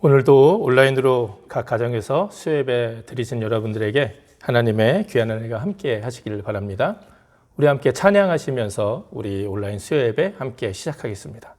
오늘도 온라인으로 각 가정에서 수요예배 드리신 여러분들에게 하나님의 귀한 은혜가 함께 하시기를 바랍니다. 우리 함께 찬양하시면서 우리 온라인 수요예배 함께 시작하겠습니다.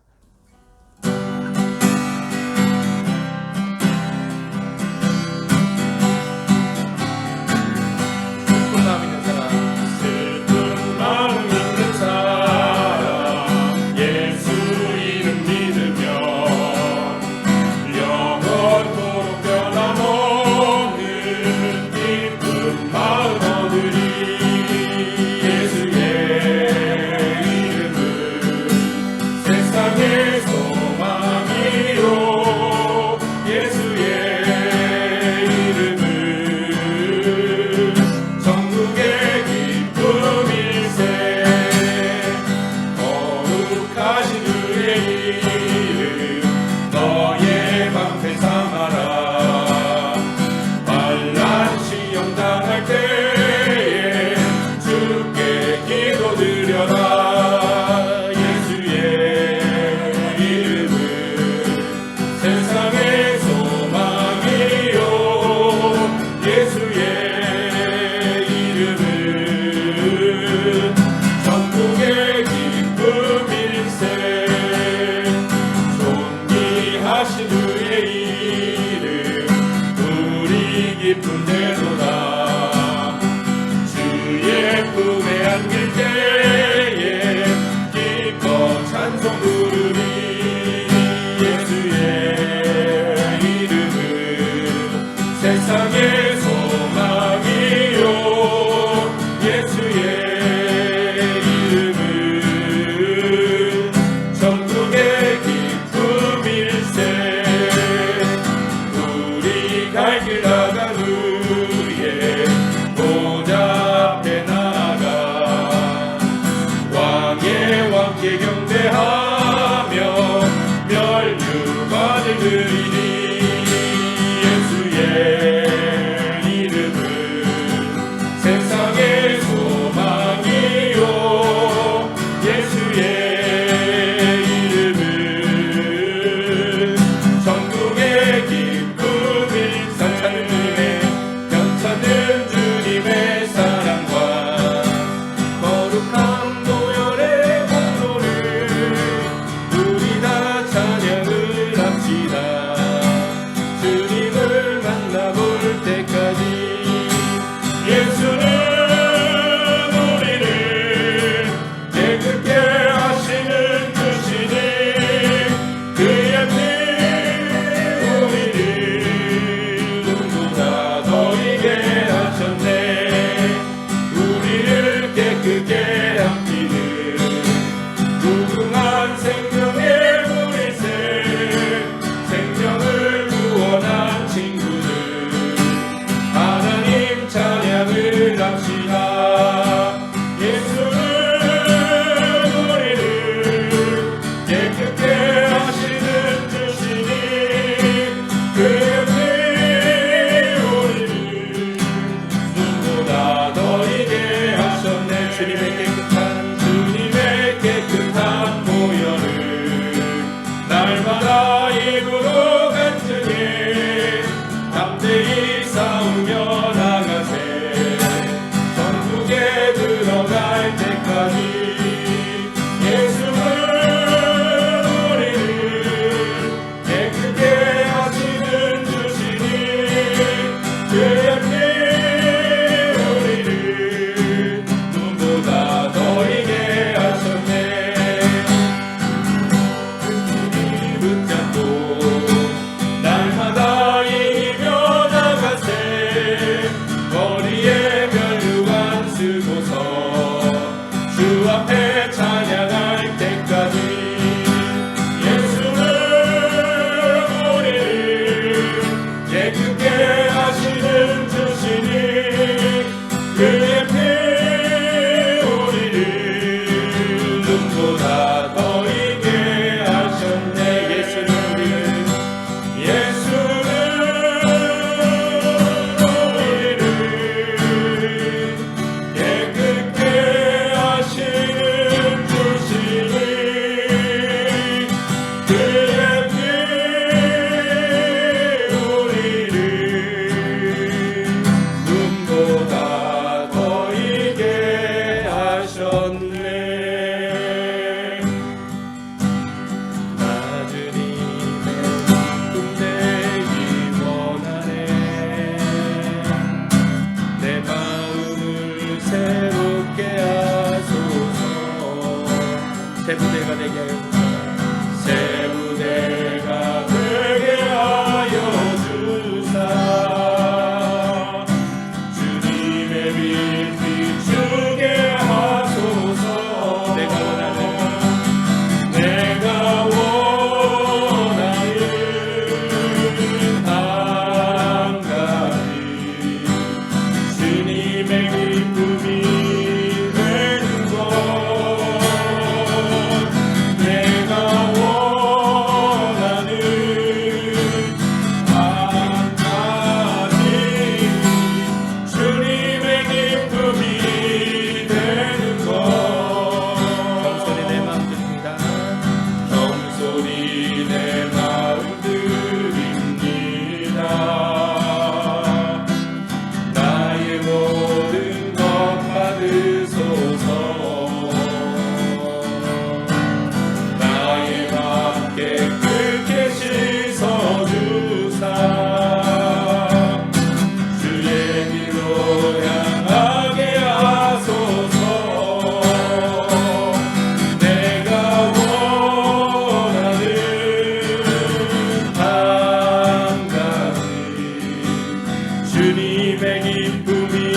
주님의 기쁨이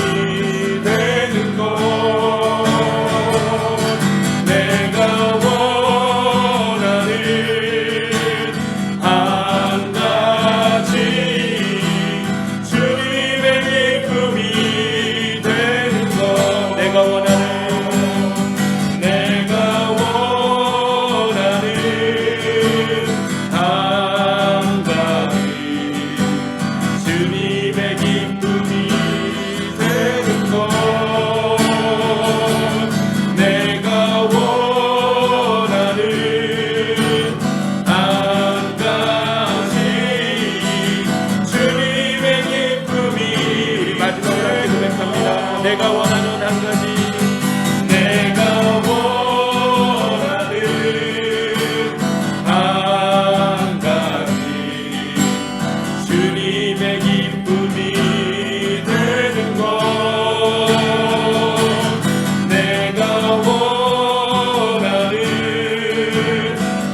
되는 것 내가 원하는 한 가지 주님의 기쁨이 되는 것 내가 원하는 한 가지 주님의 기쁨이 되는 것 내가 원하는 한 가지 주님의 기쁨이 마지막으로 고백합니다. 내가 원하는 한 가지 내가 원하는 한 가지 주님의 기쁨이 되는 것 내가 원하는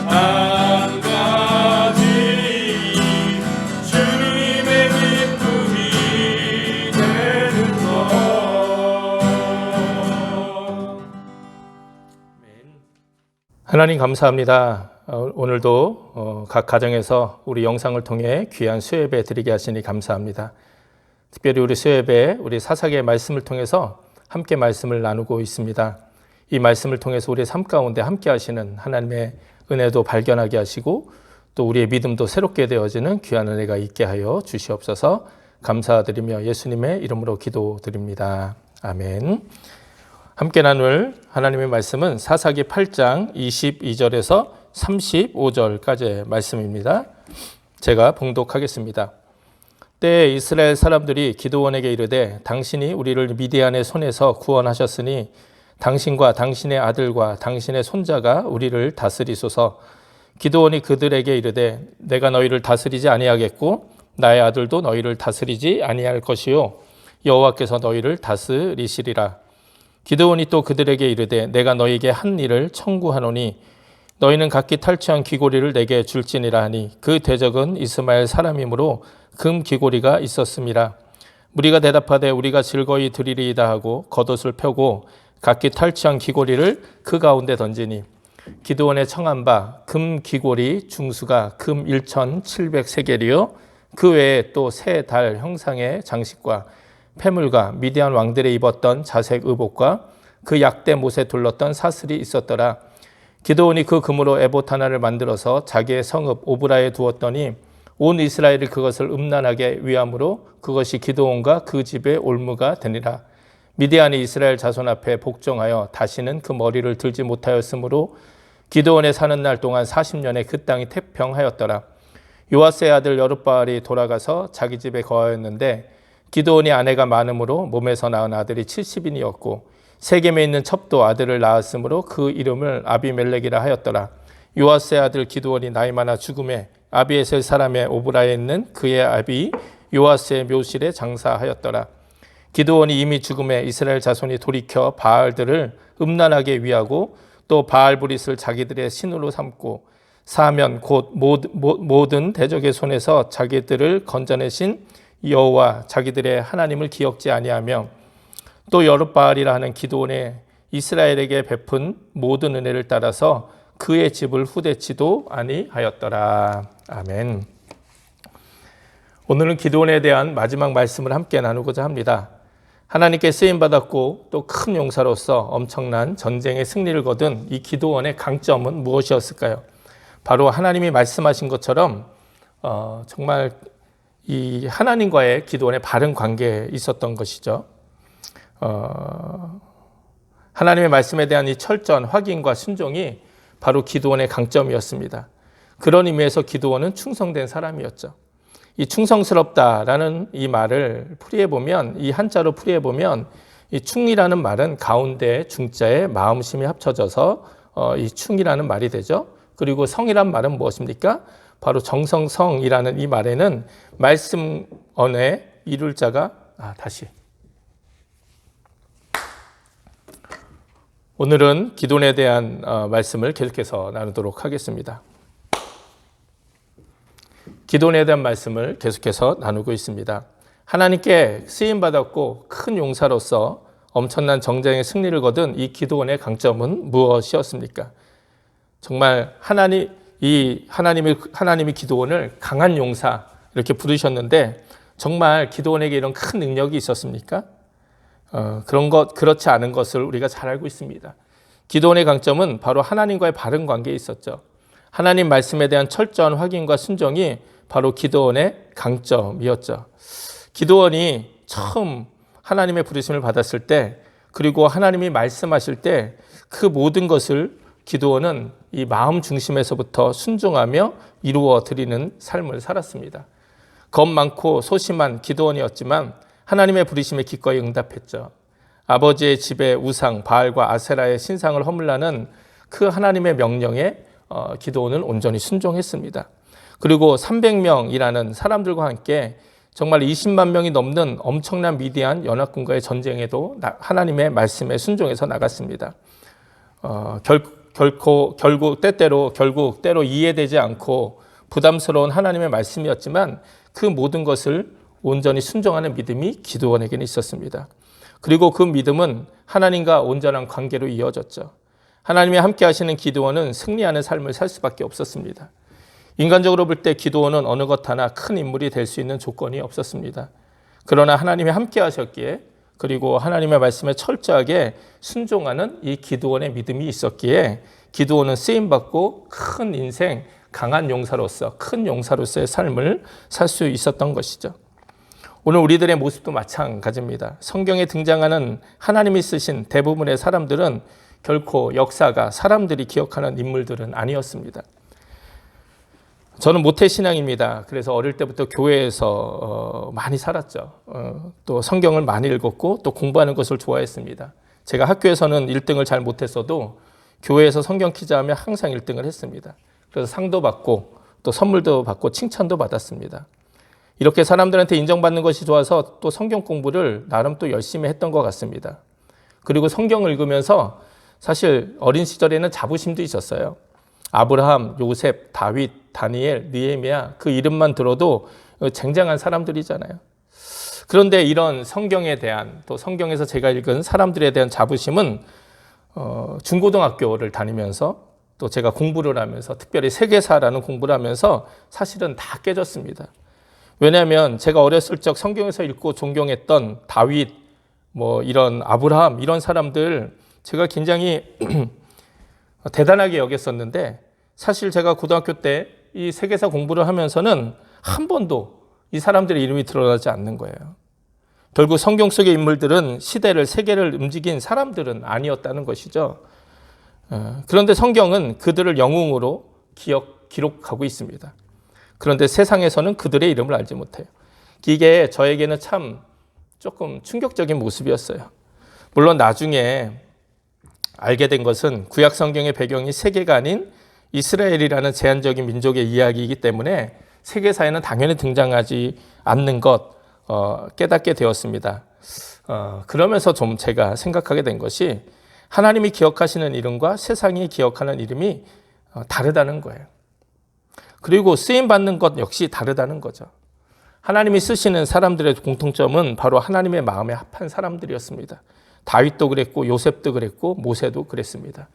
한 가지 주님의 기쁨이 되는 것 하나님 감사합니다. 오늘도 각 가정에서 우리 영상을 통해 귀한 수요예배 드리게 하시니 감사합니다. 특별히 우리 수요예배, 우리 사사기의 말씀을 통해서 함께 말씀을 나누고 있습니다. 이 말씀을 통해서 우리의 삶 가운데 함께 하시는 하나님의 은혜도 발견하게 하시고 또 우리의 믿음도 새롭게 되어지는 귀한 은혜가 있게 하여 주시옵소서. 감사드리며 예수님의 이름으로 기도드립니다. 아멘. 함께 나눌 하나님의 말씀은 사사기 8장 22절에서 35절까지의 말씀입니다. 제가 봉독하겠습니다. 때에 이스라엘 사람들이 기드온에게 이르되 당신이 우리를 미디안의 손에서 구원하셨으니 당신과 당신의 아들과 당신의 손자가 우리를 다스리소서. 기드온이 그들에게 이르되 내가 너희를 다스리지 아니하겠고 나의 아들도 너희를 다스리지 아니할 것이요 여호와께서 너희를 다스리시리라. 기드온이 또 그들에게 이르되 내가 너희에게 한 일을 청구하노니 너희는 각기 탈취한 귀고리를 내게 줄지니라 하니 그 대적은 이스마엘 사람이므로 금 귀고리가 있었음이라. 무리가 대답하되 우리가 즐거이 드리리이다 하고 겉옷을 펴고 각기 탈취한 귀고리를 그 가운데 던지니 기드온의 청한 바 금 귀고리 중수가 금 1,700세겔이요 그 외에 또 새 달 형상의 장식과 폐물과 미디안 왕들이 입었던 자색 의복과 그 약대 못에 둘렀던 사슬이 있었더라. 기드온이 그 금으로 에봇 하나를 만들어서 자기의 성읍 오브라에 두었더니 온 이스라엘이 그것을 음란하게 위함으로 그것이 기드온과 그 집의 올무가 되니라. 미디안이 이스라엘 자손 앞에 복종하여 다시는 그 머리를 들지 못하였으므로 기드온에 사는 날 동안 40년에 그 땅이 태평하였더라. 요아스의 아들 여룻바알이 돌아가서 자기 집에 거하였는데 기드온이 아내가 많음으로 몸에서 낳은 아들이 70인이었고 세겜에 있는 첩도 아들을 낳았으므로 그 이름을 아비멜렉이라 하였더라. 요아스의 아들 기드온이 나이 많아 죽음에 아비에셀 사람의 오브라에 있는 그의 아비 요아스의 묘실에 장사하였더라. 기드온이 이미 죽음에 이스라엘 자손이 돌이켜 바알들을 음란하게 위하고 또 바알브릿을 자기들의 신으로 삼고 사면 곧 모든 대적의 손에서 자기들을 건져내신 여호와 자기들의 하나님을 기억지 아니하며 또 여룻바알이라 하는 기드온의 이스라엘에게 베푼 모든 은혜를 따라서 그의 집을 후대치도 아니하였더라. 아멘. 오늘은 기드온에 대한 마지막 말씀을 함께 나누고자 합니다. 하나님께 쓰임받았고 또 큰 용사로서 엄청난 전쟁의 승리를 거둔 이 기드온의 강점은 무엇이었을까요? 바로 하나님이 말씀하신 것처럼 정말 이 하나님과의 기드온의 바른 관계에 있었던 것이죠. 하나님의 말씀에 대한 이 철저한 확인과 순종이 바로 기드온의 강점이었습니다. 그런 의미에서 기드온은 충성된 사람이었죠. 이 충성스럽다라는 이 말을 풀이해보면, 이 한자로 풀이해보면 이 충이라는 말은 가운데 중자에 마음심이 합쳐져서 이 충이라는 말이 되죠. 그리고 성이란 말은 무엇입니까? 바로 정성성이라는 이 말에는 말씀 언에 이룰 자가 오늘은 기드온에 대한 말씀을 계속해서 나누도록 하겠습니다. 기드온에 대한 말씀을 계속해서 나누고 있습니다. 하나님께 쓰임받았고 큰 용사로서 엄청난 정쟁의 승리를 거둔 이 기드온의 강점은 무엇이었습니까? 정말 하나님이 기드온을 강한 용사 이렇게 부르셨는데 정말 기드온에게 이런 큰 능력이 있었습니까? 그렇지 않은 것을 우리가 잘 알고 있습니다. 기드온의 강점은 바로 하나님과의 바른 관계에 있었죠. 하나님 말씀에 대한 철저한 확인과 순종이 바로 기드온의 강점이었죠. 기드온이 처음 하나님의 부르심을 받았을 때, 그리고 하나님이 말씀하실 때 그 모든 것을 기드온은 이 마음 중심에서부터 순종하며 이루어 드리는 삶을 살았습니다. 겁 많고 소심한 기드온이었지만 하나님의 부르심에 기꺼이 응답했죠. 아버지의 집에 우상 바알과 아세라의 신상을 허물라는 그 하나님의 명령에 기드온은 온전히 순종했습니다. 그리고 300명이라는 사람들과 함께 정말 20만 명이 넘는 엄청난 미디안 연합군과의 전쟁에도 하나님의 말씀에 순종해서 나갔습니다. 결국 때로 이해되지 않고 부담스러운 하나님의 말씀이었지만 그 모든 것을 온전히 순종하는 믿음이 기드온에게는 있었습니다. 그리고 그 믿음은 하나님과 온전한 관계로 이어졌죠. 하나님이 함께 하시는 기드온은 승리하는 삶을 살 수밖에 없었습니다. 인간적으로 볼 때 기드온은 어느 것 하나 큰 인물이 될 수 있는 조건이 없었습니다. 그러나 하나님이 함께 하셨기에, 그리고 하나님의 말씀에 철저하게 순종하는 이 기드온의 믿음이 있었기에 기드온은 쓰임받고 큰 인생, 강한 용사로서, 큰 용사로서의 삶을 살 수 있었던 것이죠. 오늘 우리들의 모습도 마찬가지입니다. 성경에 등장하는 하나님이 쓰신 대부분의 사람들은 결코 역사가 사람들이 기억하는 인물들은 아니었습니다. 저는 모태신앙입니다. 그래서 어릴 때부터 교회에서 많이 살았죠. 또 성경을 많이 읽었고 또 공부하는 것을 좋아했습니다. 제가 학교에서는 1등을 잘 못했어도 교회에서 성경 퀴즈하면 항상 1등을 했습니다. 그래서 상도 받고 또 선물도 받고 칭찬도 받았습니다. 이렇게 사람들한테 인정받는 것이 좋아서 또 성경 공부를 나름 또 열심히 했던 것 같습니다. 그리고 성경을 읽으면서 사실 어린 시절에는 자부심도 있었어요. 아브라함, 요셉, 다윗, 다니엘, 느헤미야 그 이름만 들어도 쟁쟁한 사람들이잖아요. 그런데 이런 성경에 대한, 또 성경에서 제가 읽은 사람들에 대한 자부심은 중고등학교를 다니면서 또 제가 공부를 하면서, 특별히 세계사라는 공부를 하면서 사실은 다 깨졌습니다. 왜냐하면 제가 어렸을 적 성경에서 읽고 존경했던 다윗, 이런 아브라함 이런 사람들 제가 굉장히 대단하게 여겼었는데, 사실 제가 고등학교 때 이 세계사 공부를 하면서는 한 번도 이 사람들의 이름이 드러나지 않는 거예요. 결국 성경 속의 인물들은 시대를, 세계를 움직인 사람들은 아니었다는 것이죠. 그런데 성경은 그들을 영웅으로 기록하고 있습니다. 그런데 세상에서는 그들의 이름을 알지 못해요. 이게 저에게는 참 조금 충격적인 모습이었어요. 물론 나중에 알게 된 것은 구약 성경의 배경이 세계가 아닌 이스라엘이라는 제한적인 민족의 이야기이기 때문에 세계사에는 당연히 등장하지 않는 것 깨닫게 되었습니다. 그러면서 좀 제가 생각하게 된 것이 하나님이 기억하시는 이름과 세상이 기억하는 이름이 다르다는 거예요. 그리고 쓰임받는 것 역시 다르다는 거죠. 하나님이 쓰시는 사람들의 공통점은 바로 하나님의 마음에 합한 사람들이었습니다. 다윗도 그랬고 요셉도 그랬고 모세도 그랬습니다.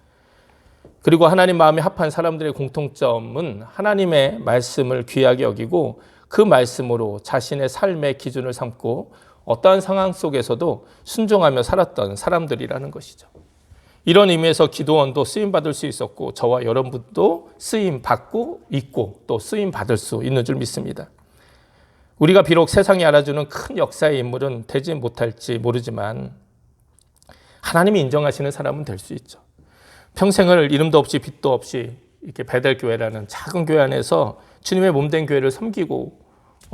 그리고 하나님 마음에 합한 사람들의 공통점은 하나님의 말씀을 귀하게 여기고 그 말씀으로 자신의 삶의 기준을 삼고 어떠한 상황 속에서도 순종하며 살았던 사람들이라는 것이죠. 이런 의미에서 기드온도 쓰임받을 수 있었고 저와 여러분도 쓰임받고 있고 또 쓰임받을 수 있는 줄 믿습니다. 우리가 비록 세상이 알아주는 큰 역사의 인물은 되지 못할지 모르지만 하나님이 인정하시는 사람은 될 수 있죠. 평생을 이름도 없이 빛도 없이 이렇게 베델교회라는 작은 교회 안에서 주님의 몸된 교회를 섬기고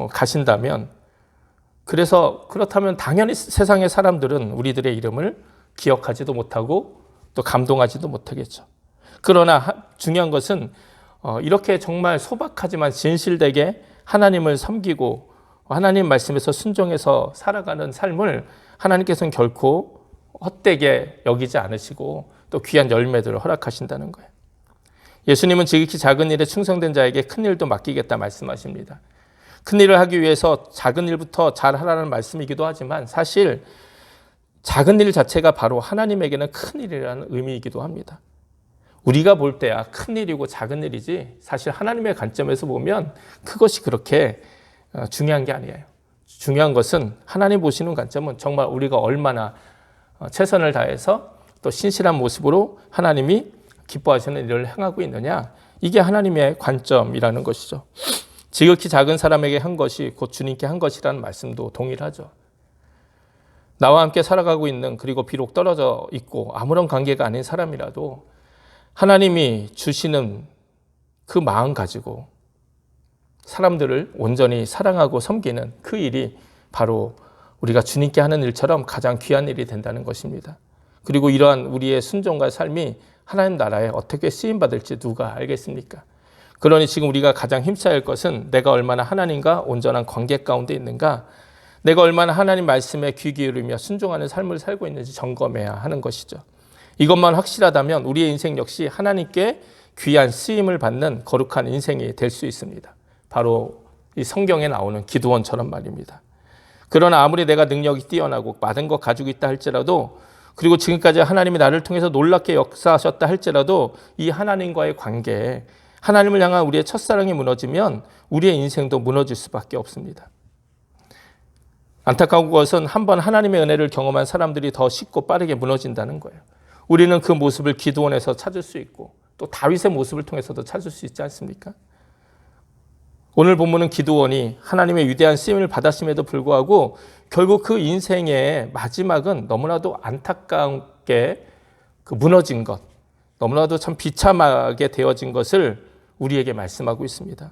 가신다면, 그렇다면 당연히 세상의 사람들은 우리들의 이름을 기억하지도 못하고 또 감동하지도 못하겠죠. 그러나 중요한 것은 이렇게 정말 소박하지만 진실되게 하나님을 섬기고 하나님 말씀에서 순종해서 살아가는 삶을 하나님께서는 결코 헛되게 여기지 않으시고 또 귀한 열매들을 허락하신다는 거예요. 예수님은 지극히 작은 일에 충성된 자에게 큰 일도 맡기겠다 말씀하십니다. 큰 일을 하기 위해서 작은 일부터 잘 하라는 말씀이기도 하지만 사실 작은 일 자체가 바로 하나님에게는 큰 일이라는 의미이기도 합니다. 우리가 볼 때야 큰 일이고 작은 일이지 사실 하나님의 관점에서 보면 그것이 그렇게 중요한 게 아니에요. 중요한 것은 하나님 보시는 관점은 정말 우리가 얼마나 최선을 다해서 또 신실한 모습으로 하나님이 기뻐하시는 일을 행하고 있느냐, 이게 하나님의 관점이라는 것이죠. 지극히 작은 사람에게 한 것이 곧 주님께 한 것이라는 말씀도 동일하죠. 나와 함께 살아가고 있는, 그리고 비록 떨어져 있고 아무런 관계가 아닌 사람이라도 하나님이 주시는 그 마음 가지고 사람들을 온전히 사랑하고 섬기는 그 일이 바로 우리가 주님께 하는 일처럼 가장 귀한 일이 된다는 것입니다. 그리고 이러한 우리의 순종과 삶이 하나님 나라에 어떻게 쓰임받을지 누가 알겠습니까? 그러니 지금 우리가 가장 힘써야 할 것은 내가 얼마나 하나님과 온전한 관계 가운데 있는가, 내가 얼마나 하나님 말씀에 귀 기울이며 순종하는 삶을 살고 있는지 점검해야 하는 것이죠. 이것만 확실하다면 우리의 인생 역시 하나님께 귀한 쓰임을 받는 거룩한 인생이 될 수 있습니다. 바로 이 성경에 나오는 기드온처럼 말입니다. 그러나 아무리 내가 능력이 뛰어나고 많은 것 가지고 있다 할지라도, 그리고 지금까지 하나님이 나를 통해서 놀랍게 역사하셨다 할지라도 이 하나님과의 관계에 하나님을 향한 우리의 첫사랑이 무너지면 우리의 인생도 무너질 수밖에 없습니다. 안타까운 것은 한번 하나님의 은혜를 경험한 사람들이 더 쉽고 빠르게 무너진다는 거예요. 우리는 그 모습을 기드온에서 찾을 수 있고 또 다윗의 모습을 통해서도 찾을 수 있지 않습니까? 오늘 본문은 기드온이 하나님의 위대한 쓰임을 받았음에도 불구하고 결국 그 인생의 마지막은 너무나도 안타깝게 무너진 것, 너무나도 참 비참하게 되어진 것을 우리에게 말씀하고 있습니다.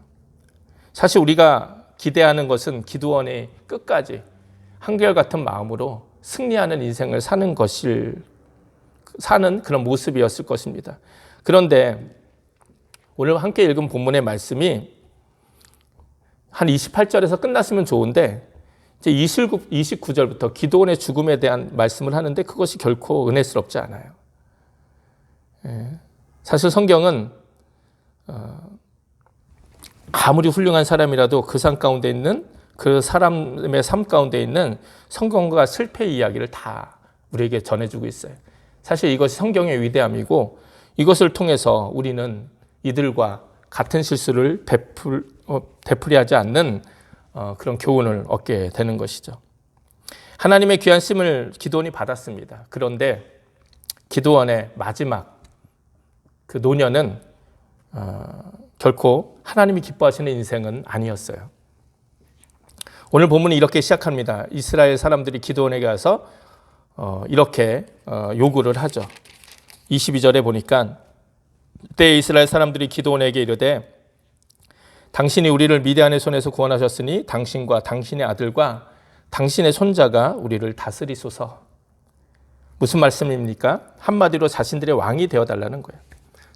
사실 우리가 기대하는 것은 기드온이 끝까지 한결같은 마음으로 승리하는 인생을 사는 그런 모습이었을 것입니다. 그런데 오늘 함께 읽은 본문의 말씀이 한 28절에서 끝났으면 좋은데 이제 29절부터 기드온의 죽음에 대한 말씀을 하는데 그것이 결코 은혜스럽지 않아요. 사실 성경은 아무리 훌륭한 사람이라도 그 삶 가운데 있는, 그 사람의 삶 가운데 있는 성공과 실패 이야기를 다 우리에게 전해주고 있어요. 사실 이것이 성경의 위대함이고 이것을 통해서 우리는 이들과 같은 실수를 되풀이하지 않는 그런 교훈을 얻게 되는 것이죠. 하나님의 귀한 쓰임을 기드온이 받았습니다. 그런데 기드온의 마지막 그 노년은 결코 하나님이 기뻐하시는 인생은 아니었어요. 오늘 본문은 이렇게 시작합니다. 이스라엘 사람들이 기드온에게 와서 이렇게 요구를 하죠. 22절에 보니까 그때 이스라엘 사람들이 기드온에게 이르되 당신이 우리를 미디안의 손에서 구원하셨으니 당신과 당신의 아들과 당신의 손자가 우리를 다스리소서. 무슨 말씀입니까? 한마디로 자신들의 왕이 되어달라는 거예요.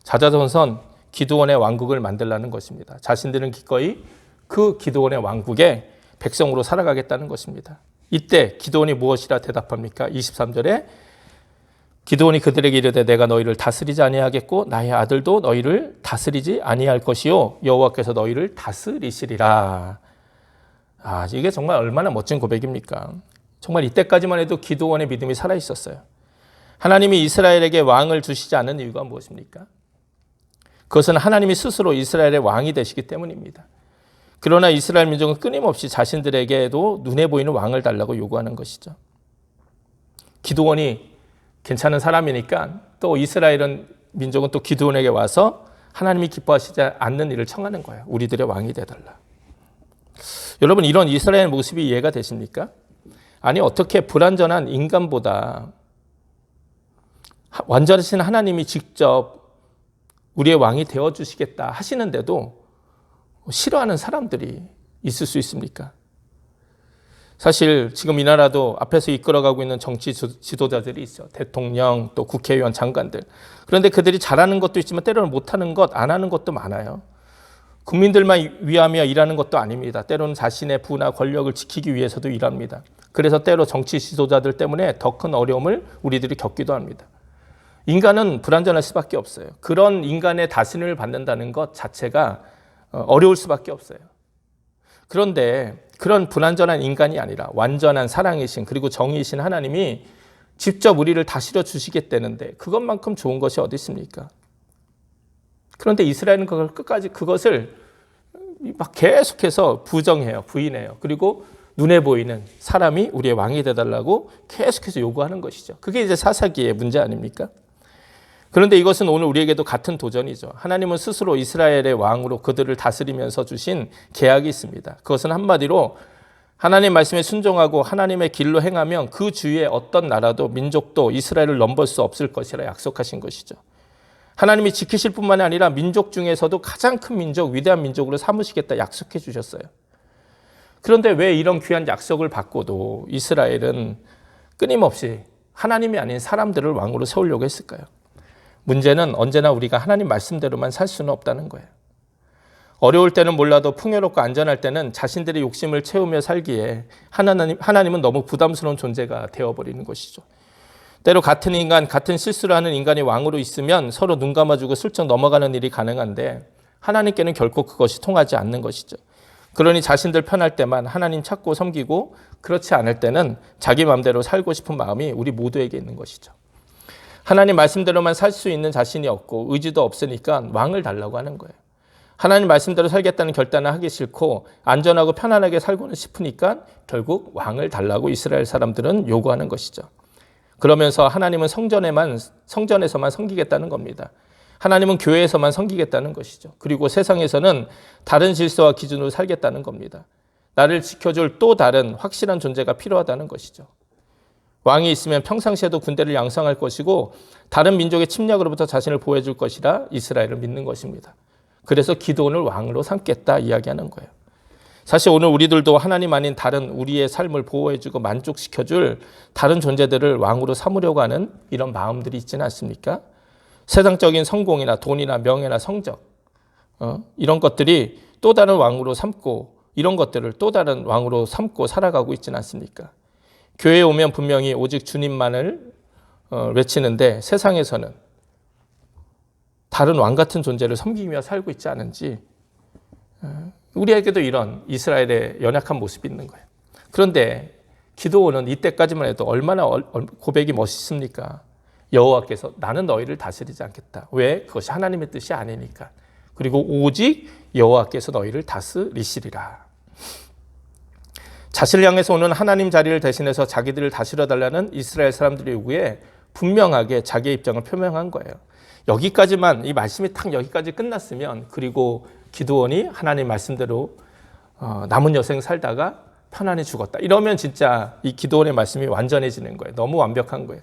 자자손손 기드온의 왕국을 만들라는 것입니다. 자신들은 기꺼이 그 기드온의 왕국에 백성으로 살아가겠다는 것입니다. 이때 기드온이 무엇이라 대답합니까? 23절에 기드온이 그들에게 이르되 내가 너희를 다스리지 아니하겠고 나의 아들도 너희를 다스리지 아니할 것이요 여호와께서 너희를 다스리시리라. 이게 정말 얼마나 멋진 고백입니까? 정말 이때까지만 해도 기드온의 믿음이 살아 있었어요. 하나님이 이스라엘에게 왕을 주시지 않은 이유가 무엇입니까? 그것은 하나님이 스스로 이스라엘의 왕이 되시기 때문입니다. 그러나 이스라엘 민족은 끊임없이 자신들에게도 눈에 보이는 왕을 달라고 요구하는 것이죠. 기드온이 괜찮은 사람이니까 또 이스라엘 민족은 또 기드온에게 와서 하나님이 기뻐하시지 않는 일을 청하는 거예요. 우리들의 왕이 되달라. 여러분, 이런 이스라엘 모습이 이해가 되십니까? 아니, 어떻게 불완전한 인간보다 완전하신 하나님이 직접 우리의 왕이 되어주시겠다 하시는데도 싫어하는 사람들이 있을 수 있습니까? 사실 지금 이 나라도 앞에서 이끌어가고 있는 정치 지도자들이 있어. 대통령, 또 국회의원, 장관들. 그런데 그들이 잘하는 것도 있지만 때로는 못하는 것, 안 하는 것도 많아요. 국민들만 위하며 일하는 것도 아닙니다. 때로는 자신의 부나 권력을 지키기 위해서도 일합니다. 그래서 때로 정치 지도자들 때문에 더 큰 어려움을 우리들이 겪기도 합니다. 인간은 불완전할 수밖에 없어요. 그런 인간의 다스림을 받는다는 것 자체가 어려울 수밖에 없어요. 그런데 그런 불완전한 인간이 아니라 완전한 사랑이신 그리고 정의이신 하나님이 직접 우리를 다스려 주시겠다는데 그것만큼 좋은 것이 어디 있습니까? 그런데 이스라엘은 그것을 막 계속해서 부정해요. 부인해요. 그리고 눈에 보이는 사람이 우리의 왕이 되달라고 계속해서 요구하는 것이죠. 그게 이제 사사기의 문제 아닙니까? 그런데 이것은 오늘 우리에게도 같은 도전이죠. 하나님은 스스로 이스라엘의 왕으로 그들을 다스리면서 주신 계약이 있습니다. 그것은 한마디로 하나님 말씀에 순종하고 하나님의 길로 행하면 그 주위에 어떤 나라도 민족도 이스라엘을 넘볼 수 없을 것이라 약속하신 것이죠. 하나님이 지키실 뿐만 아니라 민족 중에서도 가장 큰 민족, 위대한 민족으로 삼으시겠다 약속해 주셨어요. 그런데 왜 이런 귀한 약속을 받고도 이스라엘은 끊임없이 하나님이 아닌 사람들을 왕으로 세우려고 했을까요? 문제는 언제나 우리가 하나님 말씀대로만 살 수는 없다는 거예요. 어려울 때는 몰라도 풍요롭고 안전할 때는 자신들의 욕심을 채우며 살기에 하나님은 너무 부담스러운 존재가 되어버리는 것이죠. 때로 같은 인간, 같은 실수를 하는 인간이 왕으로 있으면 서로 눈 감아주고 슬쩍 넘어가는 일이 가능한데 하나님께는 결코 그것이 통하지 않는 것이죠. 그러니 자신들 편할 때만 하나님 찾고 섬기고 그렇지 않을 때는 자기 마음대로 살고 싶은 마음이 우리 모두에게 있는 것이죠. 하나님 말씀대로만 살 수 있는 자신이 없고 의지도 없으니까 왕을 달라고 하는 거예요. 하나님 말씀대로 살겠다는 결단을 하기 싫고 안전하고 편안하게 살고는 싶으니까 결국 왕을 달라고 이스라엘 사람들은 요구하는 것이죠. 그러면서 하나님은 성전에서만 섬기겠다는 겁니다. 하나님은 교회에서만 섬기겠다는 것이죠. 그리고 세상에서는 다른 질서와 기준으로 살겠다는 겁니다. 나를 지켜줄 또 다른 확실한 존재가 필요하다는 것이죠. 왕이 있으면 평상시에도 군대를 양성할 것이고 다른 민족의 침략으로부터 자신을 보호해줄 것이라 이스라엘을 믿는 것입니다. 그래서 기드온을 왕으로 삼겠다 이야기하는 거예요. 사실 오늘 우리들도 하나님 아닌 다른 우리의 삶을 보호해주고 만족시켜줄 다른 존재들을 왕으로 삼으려고 하는 이런 마음들이 있지는 않습니까? 세상적인 성공이나 돈이나 명예나 성적 이런 것들이 또 다른 왕으로 삼고 이런 것들을 또 다른 왕으로 삼고 살아가고 있지는 않습니까? 교회에 오면 분명히 오직 주님만을 외치는데 세상에서는 다른 왕 같은 존재를 섬기며 살고 있지 않은지 우리에게도 이런 이스라엘의 연약한 모습이 있는 거예요. 그런데 기드온은 이때까지만 해도 얼마나 고백이 멋있습니까? 여호와께서 나는 너희를 다스리지 않겠다. 왜? 그것이 하나님의 뜻이 아니니까. 그리고 오직 여호와께서 너희를 다스리시리라. 자신을 향해서 오는 하나님 자리를 대신해서 자기들을 다스려달라는 이스라엘 사람들의 요구에 분명하게 자기의 입장을 표명한 거예요. 여기까지만 이 말씀이 딱 여기까지 끝났으면 그리고 기드온이 하나님 말씀대로 남은 여생 살다가 편안히 죽었다. 이러면 진짜 이 기드온의 말씀이 완전해지는 거예요. 너무 완벽한 거예요.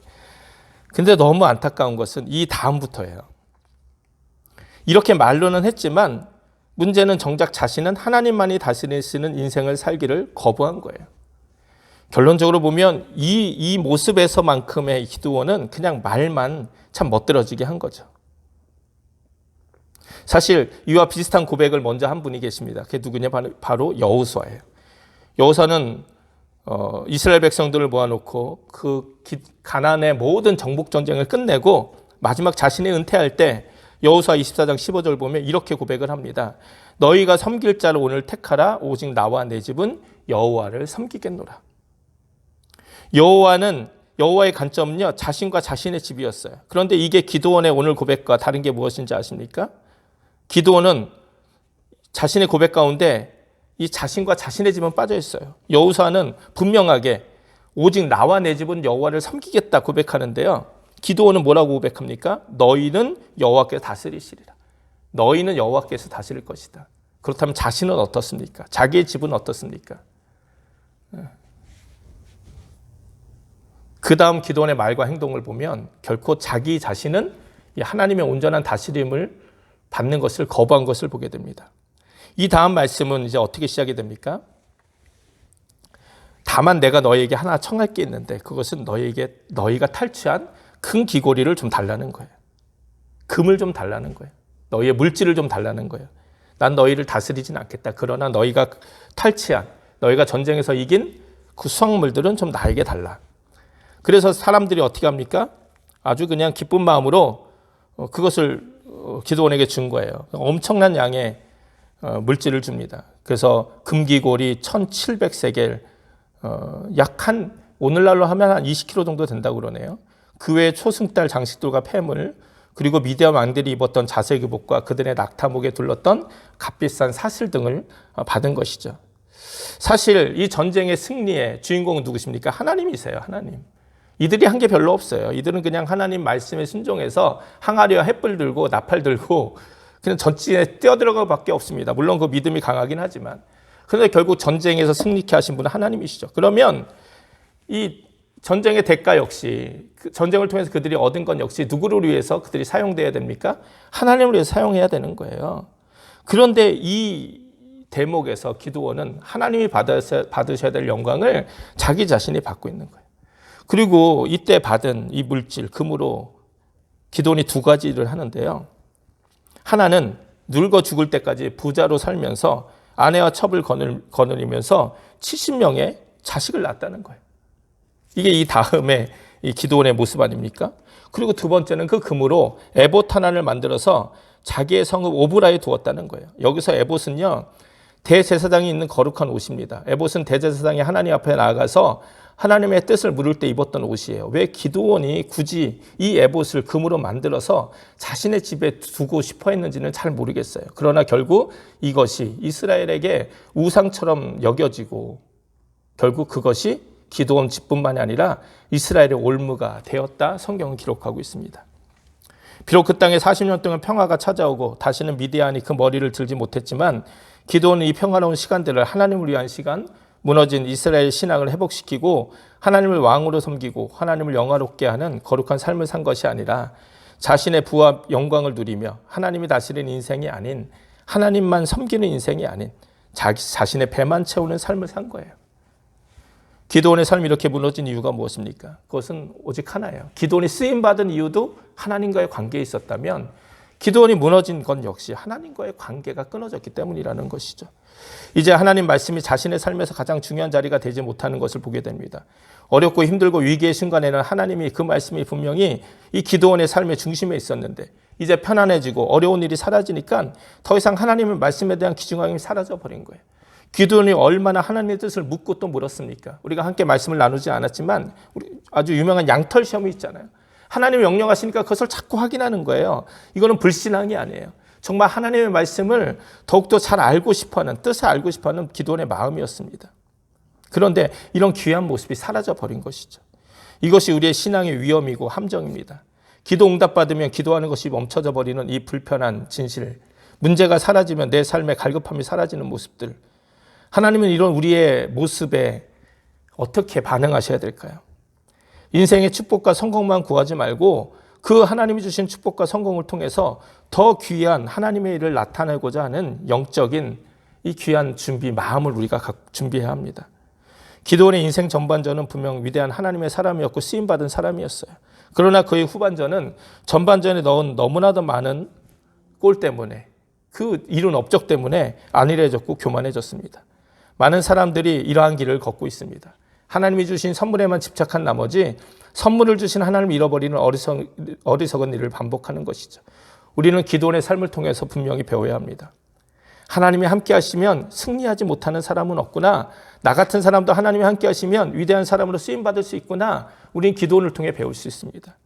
근데 너무 안타까운 것은 이 다음부터예요. 이렇게 말로는 했지만 문제는 정작 자신은 하나님만이 다스리시는 인생을 살기를 거부한 거예요. 결론적으로 보면 이 모습에서만큼의 기드온은 그냥 말만 참 멋들어지게 한 거죠. 사실 이와 비슷한 고백을 먼저 한 분이 계십니다. 그게 누구냐? 바로 여호수아예요. 여호수아는 이스라엘 백성들을 모아놓고 그 가나안의 모든 정복 전쟁을 끝내고 마지막 자신이 은퇴할 때 여호수아 24장 15절 보면 이렇게 고백을 합니다. 너희가 섬길 자를 오늘 택하라. 오직 나와 내 집은 여호와를 섬기겠노라. 여호와의 관점은요, 자신과 자신의 집이었어요. 그런데 이게 기드온의 오늘 고백과 다른 게 무엇인지 아십니까? 기드온은 자신의 고백 가운데 이 자신과 자신의 집은 빠져 있어요. 여호수아는 분명하게 오직 나와 내 집은 여호와를 섬기겠다 고백하는데요. 기드온은 뭐라고 고백합니까? 너희는 여호와께서 다스리시리라. 너희는 여호와께서 다스릴 것이다. 그렇다면 자신은 어떻습니까? 자기의 집은 어떻습니까? 그 다음 기드온의 말과 행동을 보면 결코 자기 자신은 하나님의 온전한 다스림을 받는 것을 거부한 것을 보게 됩니다. 이 다음 말씀은 이제 어떻게 시작이 됩니까? 다만 내가 너희에게 하나 청할 게 있는데 그것은 너희가 탈취한 큰 귀고리를 좀 달라는 거예요. 금을 좀 달라는 거예요. 너희의 물질을 좀 달라는 거예요. 난 너희를 다스리진 않겠다. 그러나 너희가 탈취한, 너희가 전쟁에서 이긴 그 수확물들은 좀 나에게 달라. 그래서 사람들이 어떻게 합니까? 아주 그냥 기쁜 마음으로 그것을 기드온에게 준 거예요. 엄청난 양의 물질을 줍니다. 그래서 금기골이 1700세겔, 오늘날로 하면 한 20kg 정도 된다고 그러네요. 그 외에 초승달 장식들과 폐물, 그리고 미디안 왕들이 입었던 자색의복과 그들의 낙타목에 둘렀던 값비싼 사슬 등을 받은 것이죠. 사실 이 전쟁의 승리의 주인공은 누구십니까? 하나님이세요. 하나님. 이들이 한 게 별로 없어요. 이들은 그냥 하나님 말씀에 순종해서 항아리와 횃불 들고 나팔 들고 그냥 전진에 뛰어들어갈 밖에 없습니다. 물론 그 믿음이 강하긴 하지만. 그런데 결국 전쟁에서 승리케 하신 분은 하나님이시죠. 그러면 이 전쟁의 대가 역시, 전쟁을 통해서 그들이 얻은 건 역시 누구를 위해서 그들이 사용돼야 됩니까? 하나님을 위해서 사용해야 되는 거예요. 그런데 이 대목에서 기드온은 하나님이 받으셔야 될 영광을 자기 자신이 받고 있는 거예요. 그리고 이때 받은 이 물질, 금으로 기드온이 두 가지를 하는데요. 하나는 늙어 죽을 때까지 부자로 살면서 아내와 첩을 거느리면서 70명의 자식을 낳았다는 거예요. 이게 이 다음에 이 기드온의 모습 아닙니까? 그리고 두 번째는 그 금으로 에봇 하나를 만들어서 자기의 성읍 오브라에 두었다는 거예요. 여기서 에봇은요, 대제사장이 있는 거룩한 옷입니다. 에봇은 대제사장이 하나님 앞에 나아가서 하나님의 뜻을 물을 때 입었던 옷이에요. 왜 기드온이 굳이 이 에봇을 금으로 만들어서 자신의 집에 두고 싶어 했는지는 잘 모르겠어요. 그러나 결국 이것이 이스라엘에게 우상처럼 여겨지고 결국 그것이 기드온 집뿐만이 아니라 이스라엘의 올무가 되었다, 성경은 기록하고 있습니다. 비록 그 땅에 40년 동안 평화가 찾아오고 다시는 미디안이 그 머리를 들지 못했지만 기드온은 이 평화로운 시간들을 하나님을 위한 시간, 무너진 이스라엘 신앙을 회복시키고 하나님을 왕으로 섬기고 하나님을 영화롭게 하는 거룩한 삶을 산 것이 아니라 자신의 부와 영광을 누리며 하나님이 다스리는 인생이 아닌, 하나님만 섬기는 인생이 아닌 자신의 배만 채우는 삶을 산 거예요. 기드온의 삶이 이렇게 무너진 이유가 무엇입니까? 그것은 오직 하나예요. 기드온이 쓰임받은 이유도 하나님과의 관계에 있었다면 기드온이 무너진 건 역시 하나님과의 관계가 끊어졌기 때문이라는 것이죠. 이제 하나님 말씀이 자신의 삶에서 가장 중요한 자리가 되지 못하는 것을 보게 됩니다. 어렵고 힘들고 위기의 순간에는 하나님이 그 말씀이 분명히 이 기드온의 삶의 중심에 있었는데 이제 편안해지고 어려운 일이 사라지니까 더 이상 하나님의 말씀에 대한 귀중함이 사라져버린 거예요. 기드온이 얼마나 하나님의 뜻을 묻고 또 물었습니까? 우리가 함께 말씀을 나누지 않았지만 아주 유명한 양털 시험이 있잖아요. 하나님이 명령하시니까 그것을 자꾸 확인하는 거예요. 이거는 불신앙이 아니에요. 정말 하나님의 말씀을 더욱더 잘 알고 싶어하는, 뜻을 알고 싶어하는 기드온의 마음이었습니다. 그런데 이런 귀한 모습이 사라져버린 것이죠. 이것이 우리의 신앙의 위험이고 함정입니다. 기도 응답받으면 기도하는 것이 멈춰져 버리는 이 불편한 진실, 문제가 사라지면 내 삶의 갈급함이 사라지는 모습들, 하나님은 이런 우리의 모습에 어떻게 반응하셔야 될까요? 인생의 축복과 성공만 구하지 말고 그 하나님이 주신 축복과 성공을 통해서 더 귀한 하나님의 일을 나타내고자 하는 영적인 이 귀한 준비, 마음을 우리가 준비해야 합니다. 기드온의 인생 전반전은 분명 위대한 하나님의 사람이었고 쓰임받은 사람이었어요. 그러나 그의 후반전은 전반전에 넣은 너무나도 많은 골 때문에, 그 이룬 업적 때문에 안일해졌고 교만해졌습니다. 많은 사람들이 이러한 길을 걷고 있습니다. 하나님이 주신 선물에만 집착한 나머지 선물을 주신 하나님을 잃어버리는 어리석은 일을 반복하는 것이죠. 우리는 기드온의 삶을 통해서 분명히 배워야 합니다. 하나님이 함께 하시면 승리하지 못하는 사람은 없구나. 나 같은 사람도 하나님이 함께 하시면 위대한 사람으로 쓰임받을 수 있구나. 우리는 기드온을 통해 배울 수 있습니다.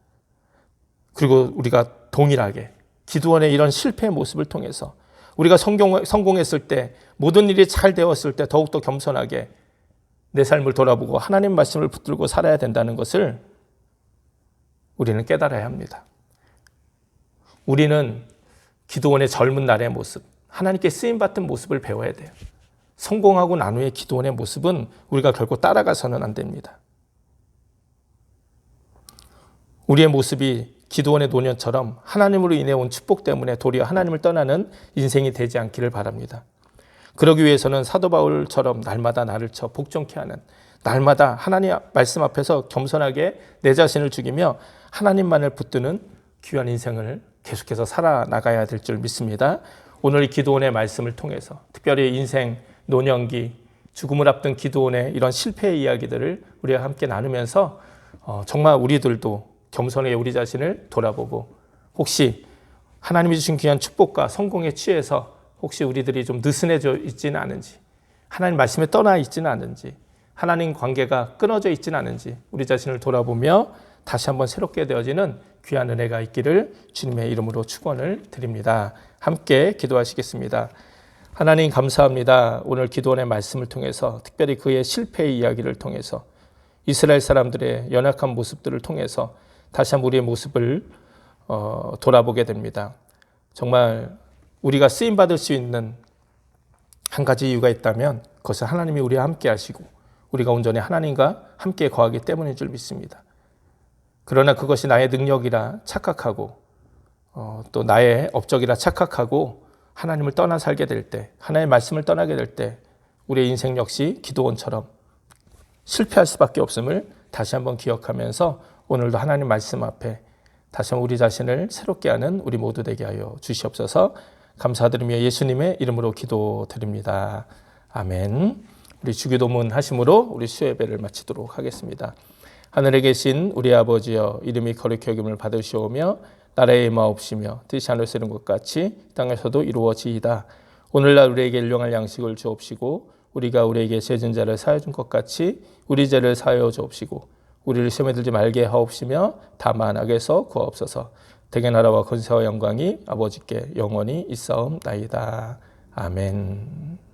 그리고 우리가 동일하게 기드온의 이런 실패의 모습을 통해서 우리가 성공했을 때, 모든 일이 잘 되었을 때 더욱더 겸손하게 내 삶을 돌아보고 하나님 말씀을 붙들고 살아야 된다는 것을 우리는 깨달아야 합니다. 우리는 기드온의 젊은 날의 모습, 하나님께 쓰임받은 모습을 배워야 돼요. 성공하고 난 후의 기드온의 모습은 우리가 결코 따라가서는 안 됩니다. 우리의 모습이 기드온의 노년처럼 하나님으로 인해 온 축복 때문에 도리어 하나님을 떠나는 인생이 되지 않기를 바랍니다. 그러기 위해서는 사도 바울처럼 날마다 나를 쳐 복종케 하는, 날마다 하나님 말씀 앞에서 겸손하게 내 자신을 죽이며 하나님만을 붙드는 귀한 인생을 계속해서 살아나가야 될 줄 믿습니다. 오늘 이 기드온의 말씀을 통해서 특별히 인생, 노년기, 죽음을 앞둔 기드온의 이런 실패의 이야기들을 우리가 함께 나누면서 정말 우리들도 겸손하게 우리 자신을 돌아보고 혹시 하나님이 주신 귀한 축복과 성공에 취해서 혹시 우리들이 좀 느슨해져 있지는 않은지, 하나님 말씀에 떠나 있지는 않은지, 하나님 관계가 끊어져 있지는 않은지 우리 자신을 돌아보며 다시 한번 새롭게 되어지는 귀한 은혜가 있기를 주님의 이름으로 축원을 드립니다. 함께 기도하시겠습니다. 하나님 감사합니다. 오늘 기도원의 말씀을 통해서 특별히 그의 실패의 이야기를 통해서 이스라엘 사람들의 연약한 모습들을 통해서 다시 한번 우리의 모습을 돌아보게 됩니다. 정말 우리가 쓰임받을 수 있는 한 가지 이유가 있다면 그것은 하나님이 우리와 함께 하시고 우리가 온전히 하나님과 함께 거하기 때문인 줄 믿습니다. 그러나 그것이 나의 능력이라 착각하고 또 나의 업적이라 착각하고 하나님을 떠나 살게 될 때, 하나님의 말씀을 떠나게 될 때 우리의 인생 역시 기도원처럼 실패할 수밖에 없음을 다시 한번 기억하면서 오늘도 하나님 말씀 앞에 다시 한번 우리 자신을 새롭게 하는 우리 모두 되게 하여 주시옵소서. 감사드리며 예수님의 이름으로 기도드립니다. 아멘. 우리 주기도문 하심으로 우리 수예배를 마치도록 하겠습니다. 하늘에 계신 우리 아버지여, 이름이 거룩히 여김을 받으시오며 나라의 임하옵시며 뜻이 하늘에서 이룬 것 같이 땅에서도 이루어지이다. 오늘날 우리에게 일용할 양식을 주옵시고 우리가 우리에게 죄진 자를 사하여 준 것 같이 우리 죄를 사하여 주옵시고 우리를 시험에 들지 말게 하옵시며 다만 악에서 구하옵소서. 대개 나라와 권세와 영광이 아버지께 영원히 있사옵나이다. 아멘.